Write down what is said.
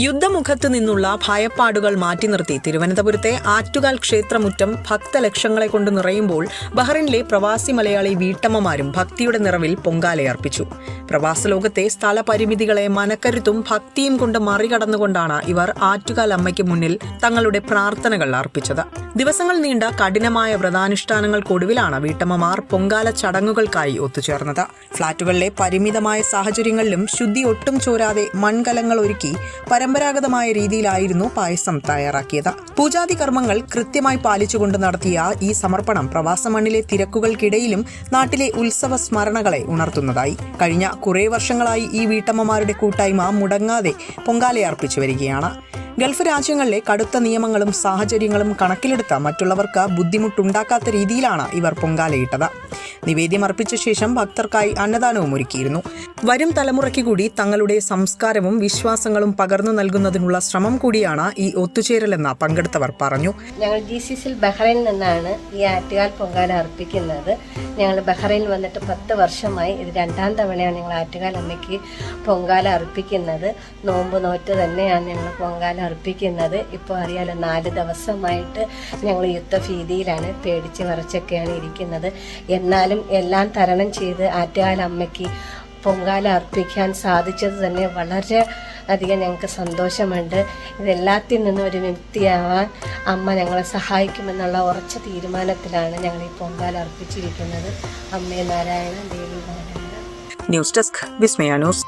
യുദ്ധമുഖത്ത് നിന്നുള്ള ഭയപ്പാടുകൾ മാറ്റി നിർത്തി തിരുവനന്തപുരത്തെ ആറ്റുകാൽ ക്ഷേത്രമുറ്റം ഭക്തലക്ഷങ്ങളെ കൊണ്ട് നിറയുമ്പോൾ ബഹ്റൈനിലെ പ്രവാസി മലയാളി വീട്ടമ്മമാരും ഭക്തിയുടെ നിറവിൽ പൊങ്കാലയർപ്പിച്ചു. പ്രവാസലോകത്തെ സ്ഥലപരിമിതികളെ മനക്കരുത്തും ഭക്തിയും കൊണ്ട് മറികടന്നുകൊണ്ടാണ് ഇവർ ആറ്റുകാൽ അമ്മയ്ക്ക് മുന്നിൽ തങ്ങളുടെ പ്രാർത്ഥനകൾ അർപ്പിച്ചത്. ദിവസങ്ങൾ നീണ്ട കഠിനമായ വ്രതാനുഷ്ഠാനങ്ങൾക്കൊടുവിലാണ് വീട്ടമ്മമാർ പൊങ്കാല ചടങ്ങുകൾക്കായി ഒത്തുചേർന്നത്. ഫ്ളാറ്റുകളിലെ പരിമിതമായ സാഹചര്യങ്ങളിലും ശുദ്ധി ഒട്ടും ചോരാതെ മൺകലങ്ങൾ ഒരുക്കി പരമ്പരാഗതമായ രീതിയിലായിരുന്നു പായസം തയ്യാറാക്കിയത്. പൂജാതി കർമ്മങ്ങൾ കൃത്യമായി പാലിച്ചുകൊണ്ട് നടത്തിയ ഈ സമർപ്പണം പ്രവാസ മണ്ണിലെ തിരക്കുകൾക്കിടയിലും നാട്ടിലെ ഉത്സവ സ്മരണകളെ ഉണർത്തുന്നതായി. കഴിഞ്ഞ കുറേ വർഷങ്ങളായി ഈ വീട്ടമ്മമാരുടെ കൂട്ടായ്മ മുടങ്ങാതെ പൊങ്കാലയർപ്പിച്ചു വരികയാണ്. ഗൾഫ് രാജ്യങ്ങളിലെ കടുത്ത നിയമങ്ങളും സാഹചര്യങ്ങളും കണക്കിലെടുത്ത് മറ്റുള്ളവർക്ക് ബുദ്ധിമുട്ടുണ്ടാക്കാത്ത രീതിയിലാണ് ഇവർ പൊങ്കാലയിട്ടത്. നിവേദ്യം അർപ്പിച്ച ശേഷം ഭക്തർക്കായി അന്നദാനവും ഒരുക്കിയിരുന്നു. വരും തലമുറയ്ക്ക് കൂടി തങ്ങളുടെ സംസ്കാരവും വിശ്വാസങ്ങളും പകർന്നു നൽകുന്നതിനുള്ള ശ്രമം കൂടിയാണ് ഈ ഒത്തുചേരലെന്ന് പങ്കെടുത്തവർ പറഞ്ഞു. ഞങ്ങൾ GCCയിൽ ബഹ്റൈനിൽ നിന്നാണ് ഈ ആറ്റുകാൽ പൊങ്കാല അർപ്പിക്കുന്നത്. ഞങ്ങൾ ബഹ്റൈനിൽ വന്നിട്ട് 10 വർഷമായി. ഇത് 2ാം തവണയാണ് ഞങ്ങൾ ആറ്റുകാൽ അമ്മയ്ക്ക് പൊങ്കാല അർപ്പിക്കുന്നത്. നോമ്പ് നോറ്റ് തന്നെയാണ് ഞങ്ങൾ പൊങ്കാല അർപ്പിക്കുന്നത്. ഇപ്പോൾ അറിയാലോ, 4 ദിവസമായിട്ട് ഞങ്ങൾ യുദ്ധഭീതിയിലാണ്, പേടിച്ച് വിറച്ചൊക്കെയാണ് ഇരിക്കുന്നത്. എന്നാലും എല്ലാം തരണം ചെയ്ത് ആറ്റുകാൽ അമ്മയ്ക്ക് പൊങ്കാല അർപ്പിക്കാൻ സാധിച്ചത് തന്നെ വളരെ അധികം ഞങ്ങൾക്ക് സന്തോഷമുണ്ട്. ഇതെല്ലാത്തിൽ നിന്നും ഒരു വ്യക്തിയാവാൻ അമ്മ ഞങ്ങളെ സഹായിക്കുമെന്നുള്ള ഉറച്ച തീരുമാനത്തിലാണ് ഞങ്ങൾ ഈ പൊങ്കാല അർപ്പിച്ചിരിക്കുന്നത്. അമ്മേ നാരായണ, ദേവി നാരായണ. ന്യൂസ് ഡെസ്ക് വിസ്മയ ന്യൂസ്.